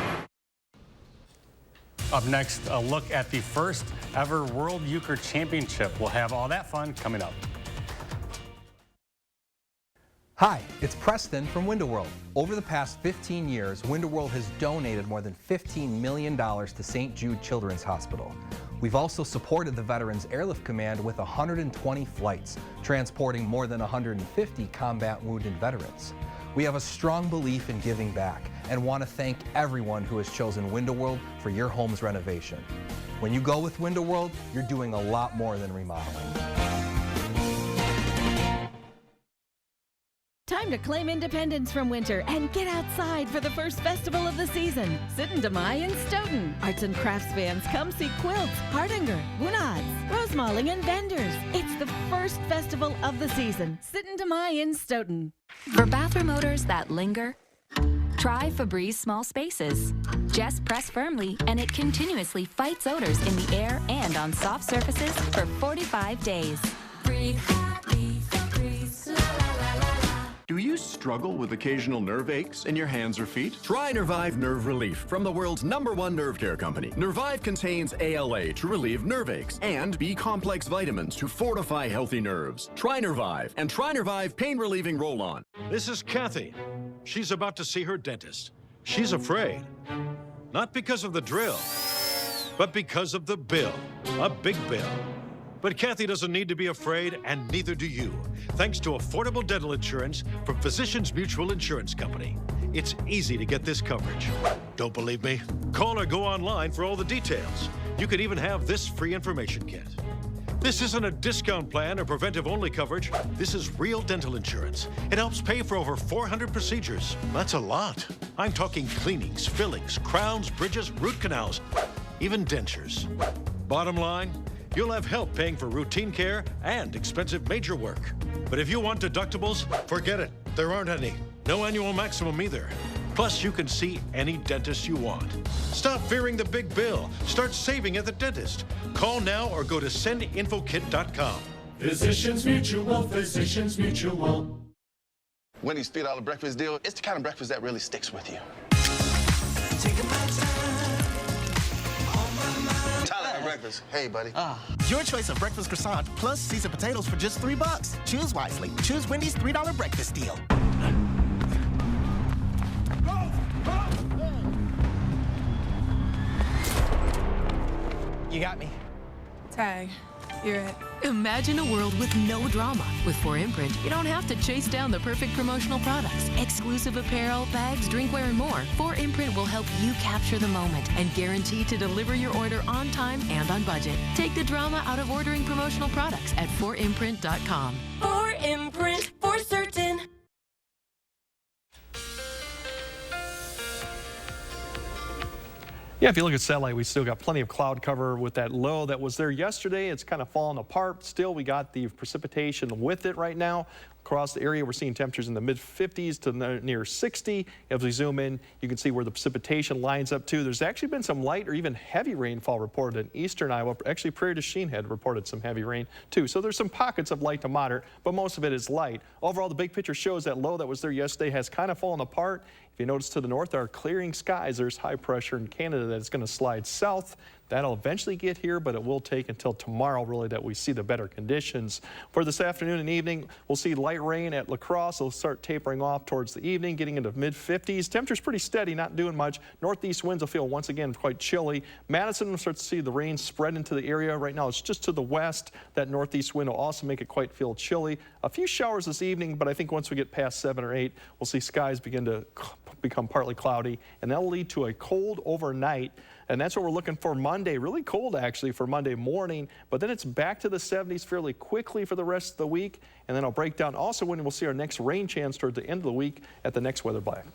Up next, a look at the first ever World Euchre Championship. We'll have all that fun coming up. Hi, it's Preston from Window World. Over the past 15 years, Window World has donated more than $15 million to St. Jude Children's Hospital. We've also supported the Veterans Airlift Command with 120 flights, transporting more than 150 combat wounded veterans. We have a strong belief in giving back and want to thank everyone who has chosen Window World for your home's renovation. When you go with Window World, you're doing a lot more than remodeling. Time to claim independence from winter and get outside for the first festival of the season. Sitten de Mai in Stoughton. Arts and crafts fans come see quilts, hardanger, bunad's, rosemalling, and vendors. It's the first festival of the season. Sitten de Mai in Stoughton. For bathroom odors that linger, try Febreze Small Spaces. Just press firmly and it continuously fights odors in the air and on soft surfaces for 45 days. Breathe happy, Febreze, la la la la la. Do you struggle with occasional nerve aches in your hands or feet? Try Nervive Nerve Relief from the world's #1 nerve care company. Nervive contains ALA to relieve nerve aches and B-complex vitamins to fortify healthy nerves. Try Nervive and try Nervive Pain Relieving Roll-On. This is Kathy. She's about to see her dentist. She's afraid. Not because of the drill, but because of the bill. A big bill. But Kathy doesn't need to be afraid, and neither do you, thanks to affordable dental insurance from Physicians Mutual Insurance Company. It's easy to get this coverage. Don't believe me? Call or go online for all the details. You could even have this free information kit. This isn't a discount plan or preventive-only coverage. This is real dental insurance. It helps pay for over 400 procedures. That's a lot. I'm talking cleanings, fillings, crowns, bridges, root canals, even dentures. Bottom line, you'll have help paying for routine care and expensive major work. But if you want deductibles, forget it. There aren't any. No annual maximum either. Plus, you can see any dentist you want. Stop fearing the big bill. Start saving at the dentist. Call now or go to sendinfokit.com. Physicians Mutual, Physicians Mutual. Wendy's $3 breakfast deal, it's the kind of breakfast that really sticks with you. Tyler at breakfast. Hey, buddy. Your choice of breakfast croissant plus seasoned potatoes for just $3. Choose wisely. Choose Wendy's $3 breakfast deal. You got me. Tag. You're it. Imagine a world with no drama. With 4imprint, you don't have to chase down the perfect promotional products. Exclusive apparel, bags, drinkware, and more. 4imprint will help you capture the moment and guarantee to deliver your order on time and on budget. Take the drama out of ordering promotional products at 4imprint.com. 4imprint, for certain. Yeah, if you look at satellite, we still got plenty of cloud cover with that low that was there yesterday. It's kind of fallen apart. Still, we got the precipitation with it right now. Across the area, we're seeing temperatures in the mid-50s to near 60. As we zoom in, you can see where the precipitation lines up to. There's actually been some light or even heavy rainfall reported in eastern Iowa. Actually, Prairie du Chien had reported some heavy rain too. So there's some pockets of light to moderate, but most of it is light. Overall, the big picture shows that low that was there yesterday has kind of fallen apart. If you notice to the north, there are clearing skies. There's high pressure in Canada that's going to slide south. That'll eventually get here, but it will take until tomorrow, really, that we see the better conditions. For this afternoon and evening, we'll see light rain at La Crosse. It'll start tapering off towards the evening, getting into mid-50s. Temperature's pretty steady, not doing much. Northeast winds will feel once again quite chilly. Madison will start to see the rain spread into the area. Right now, it's just to the west. That northeast wind will also make it quite feel chilly. A few showers this evening, but I think once we get past 7 or 8, we'll see skies begin to become partly cloudy, and that'll lead to a cold overnight. And that's what we're looking for Monday. Really cold, actually, for Monday morning. But then it's back to the 70s fairly quickly for the rest of the week. And then I'll break down also when we'll see our next rain chance toward the end of the week at the next Weather Black.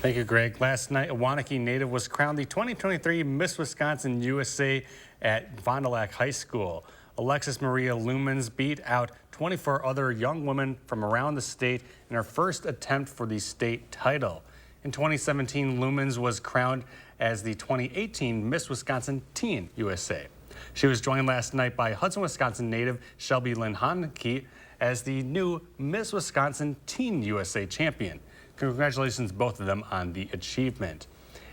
Thank you, Greg. Last night, a Waunakee native was crowned the 2023 Miss Wisconsin USA at Fond du Lac High School. Alexis Maria Lumens beat out 24 other young women from around the state in her first attempt for the state title. In 2017, Lumens was crowned as the 2018 Miss Wisconsin Teen USA. She was joined last night by Hudson, Wisconsin native Shelby Lynn Hanke as the new Miss Wisconsin Teen USA champion. Congratulations, both of them, on the achievement.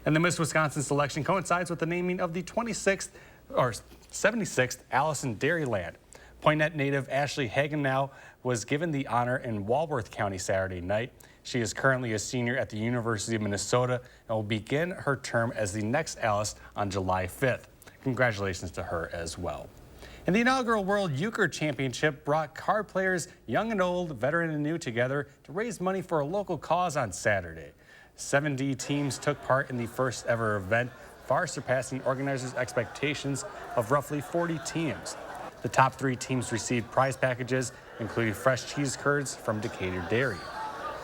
And the Miss Wisconsin selection coincides with the naming of the 76th Allison Dairyland. Poinet native Ashley Hagenow was given the honor in Walworth County Saturday night. She is currently a senior at the University of Minnesota and will begin her term as the next Alice on July 5th. Congratulations to her as well. And the inaugural World Euchre Championship brought card players, young and old, veteran and new, together to raise money for a local cause on Saturday. 70 teams took part in the first ever event, far surpassing organizers' expectations of roughly 40 teams. The top 3 teams received prize packages, including fresh cheese curds from Decatur Dairy.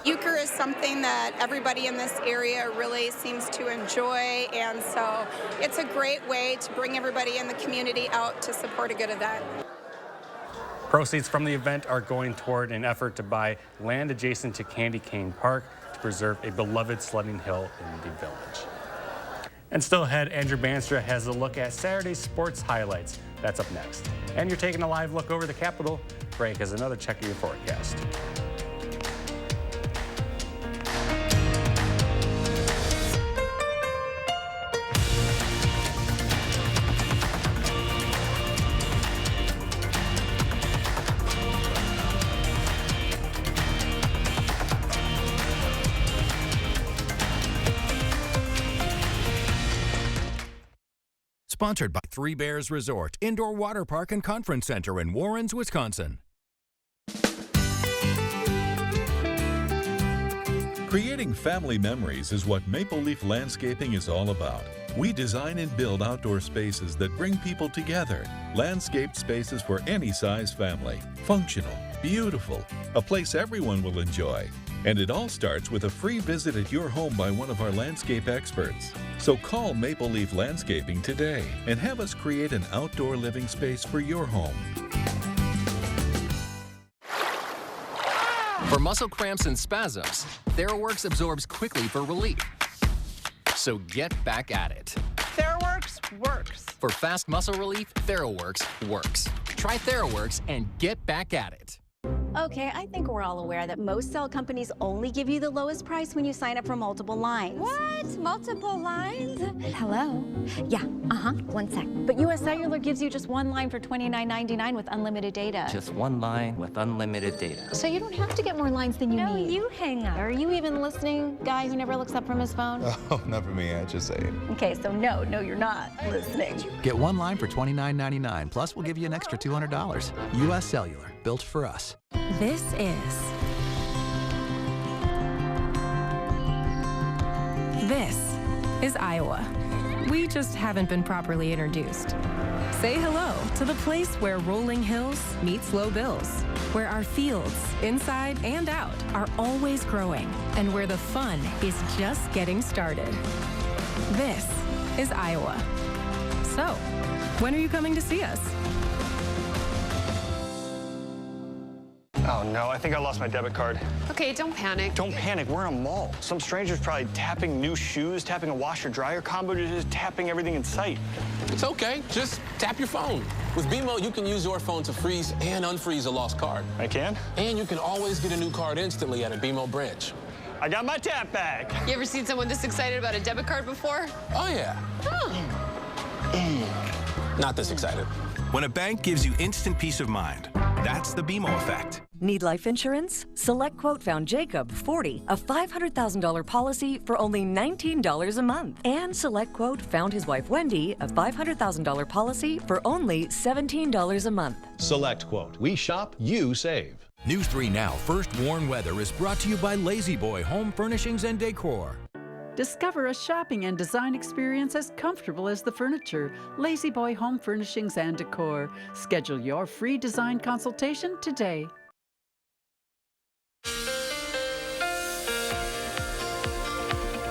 Euchre is something that everybody in this area really seems to enjoy, and so it's a great way to bring everybody in the community out to support a good event. Proceeds from the event are going toward an effort to buy land adjacent to Candy Cane Park to preserve a beloved sledding hill in the village. And still ahead, Andrew Banstra has a look at Saturday's sports highlights. That's up next. And you're taking a live look over the Capitol. Frank has another check of your forecast. Sponsored by Three Bears Resort, Indoor Water Park and Conference Center in Warrens, Wisconsin. Creating family memories is what Maple Leaf Landscaping is all about. We design and build outdoor spaces that bring people together. Landscaped spaces for any size family. Functional, beautiful, a place everyone will enjoy. And it all starts with a free visit at your home by one of our landscape experts. So call Maple Leaf Landscaping today and have us create an outdoor living space for your home. For muscle cramps and spasms, TheraWorks absorbs quickly for relief. So get back at it. TheraWorks works. For fast muscle relief, TheraWorks works. Try TheraWorks and get back at it. Okay, I think we're all aware that most cell companies only give you the lowest price when you sign up for multiple lines. What? Multiple lines? Hello? Yeah, one sec. But US Cellular gives you just one line for $29.99 with unlimited data. Just one line with unlimited data. So you don't have to get more lines than you need. No, you hang up. Are you even listening, guy who never looks up from his phone? Oh, not for me, I just say it. Okay, so no, you're not listening. Get one line for $29.99, plus we'll give you an extra $200. US Cellular, built for us. This is Iowa. We just haven't been properly introduced. Say hello to the place where rolling hills meets low bills, where our fields, inside and out, are always growing, and where the fun is just getting started. This is Iowa. So, when are you coming to see us? Oh no, I think I lost my debit card. Okay, don't panic. Don't panic, we're in a mall. Some stranger's probably tapping new shoes, tapping a washer-dryer combo, just tapping everything in sight. It's okay, just tap your phone. With BMO, you can use your phone to freeze and unfreeze a lost card. I can? And you can always get a new card instantly at a BMO branch. I got my tap back. You ever seen someone this excited about a debit card before? Oh yeah. Not this excited. When a bank gives you instant peace of mind, that's the BMO effect. Need life insurance? SelectQuote found Jacob, 40, a $500,000 policy for only $19 a month. And SelectQuote found his wife, Wendy, a $500,000 policy for only $17 a month. SelectQuote. We shop, you save. News 3 Now First Warn Weather is brought to you by Lazy Boy Home Furnishings and Decor. Discover a shopping and design experience as comfortable as the furniture. Lazy Boy Home Furnishings and Decor. Schedule your free design consultation today.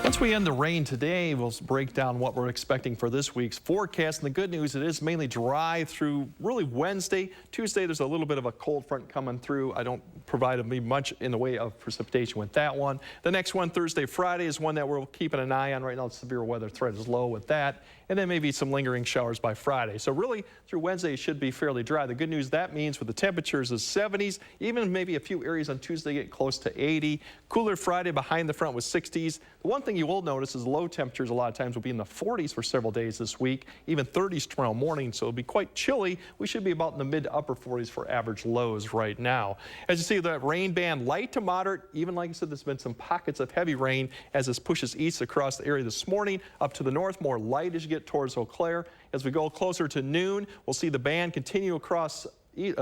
Once we end the rain today, we'll break down what we're expecting for this week's forecast. And the good news, it is mainly dry through really Wednesday. Tuesday, there's a little bit of a cold front coming through. I don't provide me much in the way of precipitation with that one. The next one, Thursday, Friday, is one that we're keeping an eye on right now. The severe weather threat is low with that. And then maybe some lingering showers by Friday. So really, through Wednesday, it should be fairly dry. The good news, that means with the temperatures is 70s, even maybe a few areas on Tuesday get close to 80. Cooler Friday behind the front with 60s. The one thing you will notice is low temperatures a lot of times will be in the 40s for several days this week, even 30s tomorrow morning, so it'll be quite chilly. We should be about in the mid to upper 40s for average lows right now. As you see, that rain band light to moderate, even like I said, there's been some pockets of heavy rain as this pushes east across the area this morning. Up to the north, more light as you get towards Eau Claire. As we go closer to noon, we'll see the band continue across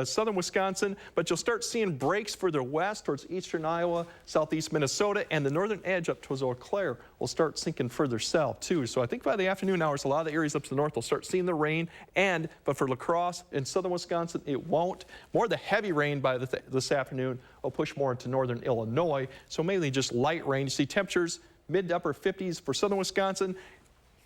southern Wisconsin, but you'll start seeing breaks further west towards eastern Iowa, southeast Minnesota, and the northern edge up towards Eau Claire will start sinking further south too. So I think by the afternoon hours, a lot of the areas up to the north will start seeing the rain, but for La Crosse in southern Wisconsin, it won't. More of the heavy rain by this afternoon will push more into northern Illinois, so mainly just light rain. You see temperatures mid to upper 50s for southern Wisconsin.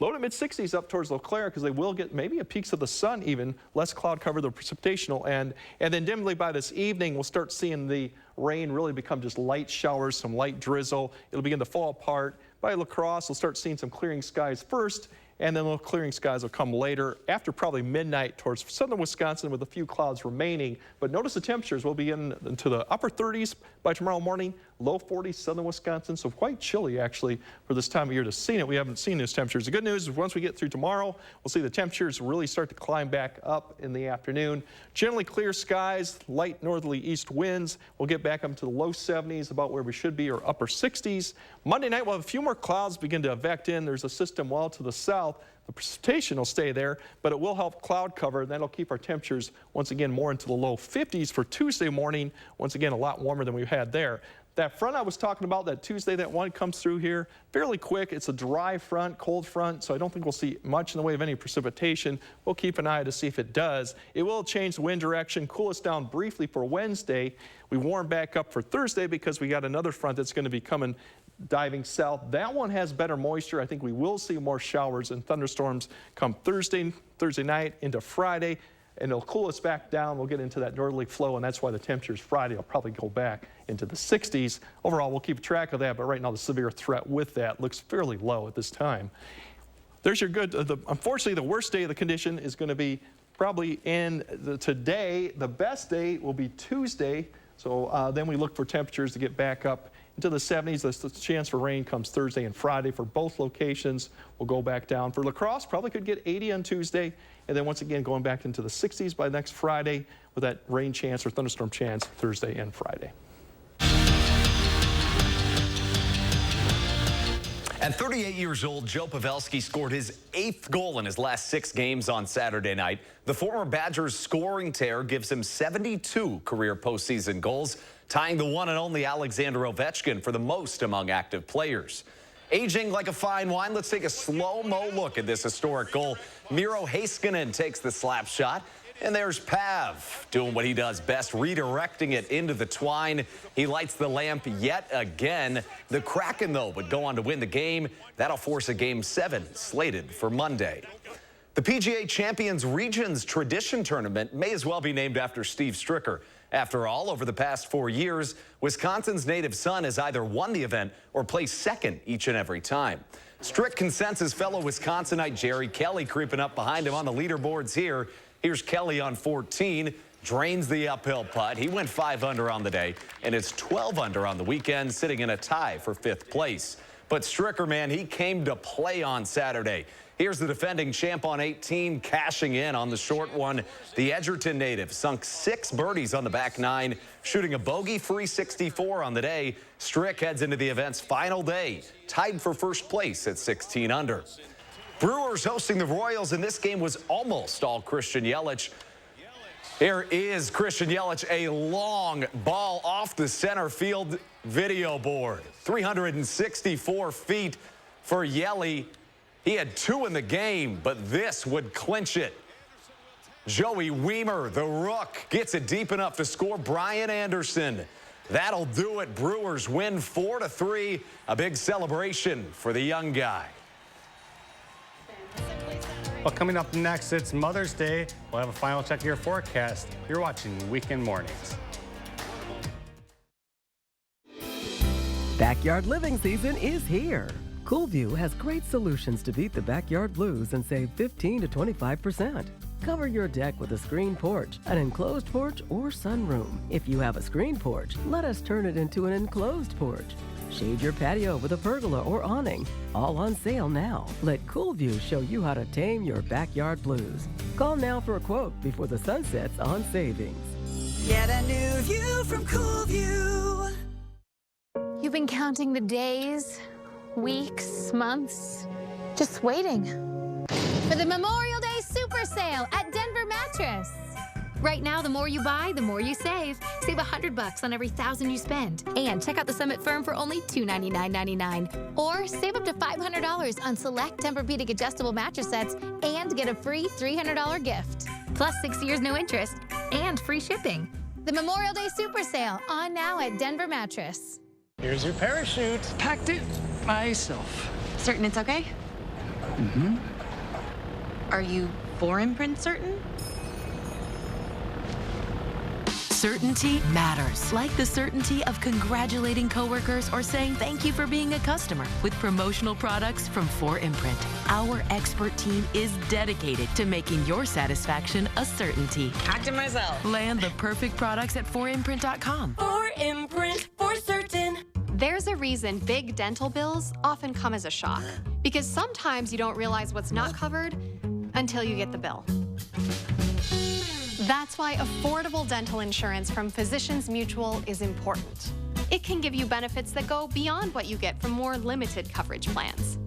Low to mid 60s up towards Eau Claire because they will get maybe a peaks of the sun even, less cloud cover, the precipitational end. And then dimly by this evening, we'll start seeing the rain really become just light showers, some light drizzle. It'll begin to fall apart. By La Crosse, we'll start seeing some clearing skies first, and then little clearing skies will come later after probably midnight towards southern Wisconsin with a few clouds remaining. But notice the temperatures will be into the upper 30s by tomorrow morning, low 40s southern Wisconsin, so quite chilly actually for this time of year to see it. We haven't seen those temperatures. The good news is once we get through tomorrow, we'll see the temperatures really start to climb back up in the afternoon. Generally clear skies, light northerly east winds. We'll get back up to the low 70s, about where we should be, or upper 60s. Monday night, we'll have a few more clouds begin to evect in. There's a system well to the south. The precipitation will stay there, but it will help cloud cover, and that'll keep our temperatures once again more into the low 50s for Tuesday morning. Once again, a lot warmer than we've had there. That front I was talking about, that Tuesday, that one comes through here fairly quick. It's a dry front, cold front, so I don't think we'll see much in the way of any precipitation. We'll keep an eye to see if it does. It will change the wind direction, cool us down briefly for Wednesday. We warm back up for Thursday because we got another front that's going to be coming diving south. That one has better moisture. I think we will see more showers and thunderstorms come Thursday night into Friday, and it'll cool us back down. We'll get into that northerly flow, and that's why the temperatures Friday will probably go back into the 60s. Overall, we'll keep track of that, but right now the severe threat with that looks fairly low at this time. There's your good. Unfortunately, the worst day of the condition is going to be probably in today. The best day will be Tuesday. So then we look for temperatures to get back up into the 70s. The chance for rain comes Thursday and Friday for both locations. We'll go back down. For La Crosse, probably could get 80 on Tuesday, and then once again going back into the 60s by next Friday with that rain chance or thunderstorm chance Thursday and Friday. At 38 years old, Joe Pavelski scored his 8th goal in his last 6 games on Saturday night. The former Badgers' scoring tear gives him 72 career postseason goals, tying the one and only Alexander Ovechkin for the most among active players. Aging like a fine wine, let's take a slow-mo look at this historic goal. Miro Heiskanen takes the slap shot. And there's Pav doing what he does best, redirecting it into the twine. He lights the lamp yet again. The Kraken, though, would go on to win the game. That'll force a Game 7 slated for Monday. The PGA Champions Regions Tradition Tournament may as well be named after Steve Stricker. After all, over the past 4 years, Wisconsin's native son has either won the event or placed second each and every time. Strick consensus fellow Wisconsinite Jerry Kelly creeping up behind him on the leaderboards here. Here's Kelly on 14, drains the uphill putt. He went 5 under on the day, and it's 12 under on the weekend, sitting in a tie for 5th place. But Stricker, man, he came to play on Saturday. Here's the defending champ on 18, cashing in on the short one. The Edgerton native sunk 6 birdies on the back 9, shooting a bogey-free 64 on the day. Strick heads into the event's final day, tied for 1st place at 16 under. Brewers hosting the Royals, and this game was almost all Christian Yelich. Here is Christian Yelich, a long ball off the center field video board. 364 feet for Yelly. He had 2 in the game, but this would clinch it. Joey Weimer, the Rook, gets it deep enough to score. Brian Anderson. That'll do it. Brewers win 4-3. A big celebration for the young guy. Well, coming up next, it's Mother's Day. We'll have a final check of your forecast. You're watching Weekend Mornings. Backyard living season is here. Coolview has great solutions to beat the backyard blues and save 15 to 25%. Cover your deck with a screen porch, an enclosed porch, or sunroom. If you have a screen porch, let us turn it into an enclosed porch. Shade your patio with a pergola or awning. All on sale now. Let Coolview show you how to tame your backyard blues. Call now for a quote before the sun sets on savings. Get a new view from Coolview. You've been counting the days, weeks, months, just waiting for the Memorial Day Super Sale at Denver Mattress. Right now, the more you buy, the more you save. Save $100 on every $1,000 you spend. And check out the Summit Firm for only $299.99. Or save up to $500 on select Tempur-Pedic adjustable mattress sets and get a free $300 gift. Plus 6 years no interest and free shipping. The Memorial Day Super Sale on now at Denver Mattress. Here's your parachute. Packed it myself. Certain it's okay? Mm-hmm. Are you for imprint certain? Certainty matters, like the certainty of congratulating coworkers or saying thank you for being a customer with promotional products from 4imprint. Our expert team is dedicated to making your satisfaction a certainty. Packed it myself. Land the perfect products at 4imprint.com. 4imprint, for certain. There's a reason big dental bills often come as a shock, because sometimes you don't realize what's not covered until you get the bill. That's why affordable dental insurance from Physicians Mutual is important. It can give you benefits that go beyond what you get from more limited coverage plans.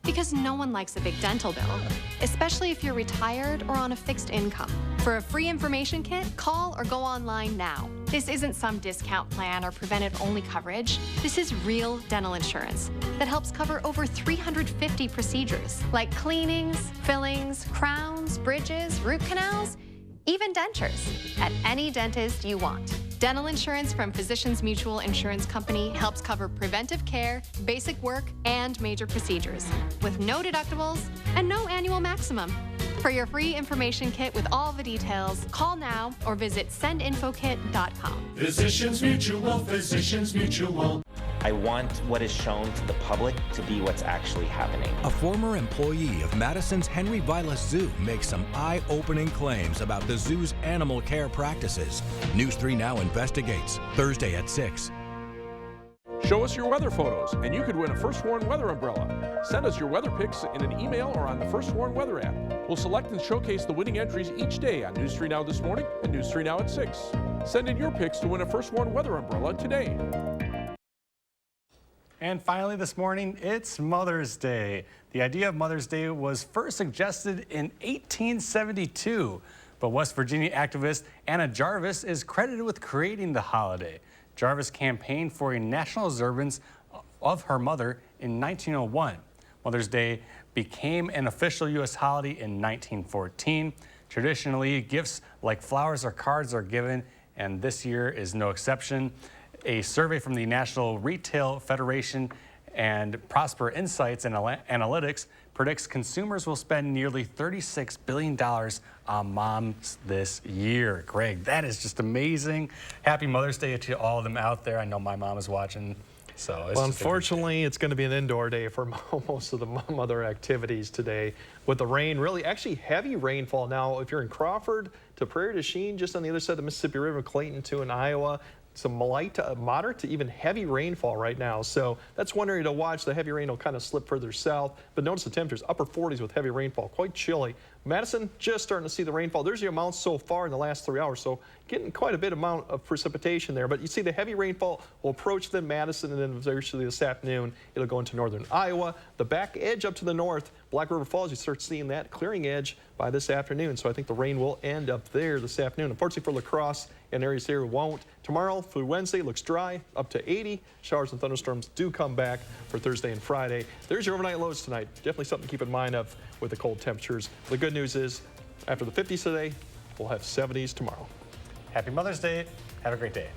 Because no one likes a big dental bill, especially if you're retired or on a fixed income. For a free information kit, call or go online now. This isn't some discount plan or preventive-only coverage. This is real dental insurance that helps cover over 350 procedures, like cleanings, fillings, crowns, bridges, root canals, even dentures, at any dentist you want. Dental insurance from Physicians Mutual Insurance Company helps cover preventive care, basic work, and major procedures, with no deductibles and no annual maximum. For your free information kit with all the details, call now or visit sendinfokit.com. Physicians Mutual, Physicians Mutual. I want what is shown to the public to be what's actually happening. A former employee of Madison's Henry Vilas Zoo makes some eye-opening claims about the zoo's animal care practices. News 3 Now investigates, Thursday at 6. Show us your weather photos, and you could win a First Warn weather umbrella. Send us your weather pics in an email or on the First Warn weather app. We'll select and showcase the winning entries each day on News 3 Now this morning and News 3 Now at 6. Send in your pics to win a First Warn weather umbrella today. And finally this morning, it's Mother's Day. The idea of Mother's Day was first suggested in 1872, but West Virginia activist Anna Jarvis is credited with creating the holiday. Jarvis campaigned for a national observance of her mother in 1901. Mother's Day became an official U.S. holiday in 1914. Traditionally, gifts like flowers or cards are given, and this year is no exception. A survey from the National Retail Federation and Prosper Insights and Analytics predicts consumers will spend nearly $36 billion on moms this year. Greg, that is just amazing. Happy Mother's Day to all of them out there. I know my mom is watching. So it's well, unfortunately, it's going to be an indoor day for most of the mother activities today with the rain, really actually heavy rainfall. Now, if you're in Crawford to Prairie du Chien, just on the other side of the Mississippi River, Clayton to in Iowa, some light to moderate to even heavy rainfall right now. So that's one area to watch. The heavy rain will kind of slip further south, but notice the temperatures upper 40s with heavy rainfall, quite chilly. Madison just starting to see the rainfall. There's the amount so far in the last 3 hours, so getting quite a bit amount of precipitation there. But you see the heavy rainfall will approach then Madison, and then eventually this afternoon it'll go into northern Iowa. The back edge up to the north, Black River Falls, you start seeing that clearing edge by this afternoon. So I think the rain will end up there this afternoon. Unfortunately for La Crosse and areas here won't. Tomorrow through Wednesday looks dry, up to 80. Showers and thunderstorms do come back for Thursday and Friday. There's your overnight lows tonight. Definitely something to keep in mind of with the cold temperatures. The good news is after the 50s today, we'll have 70s tomorrow. Happy Mother's Day. Have a great day.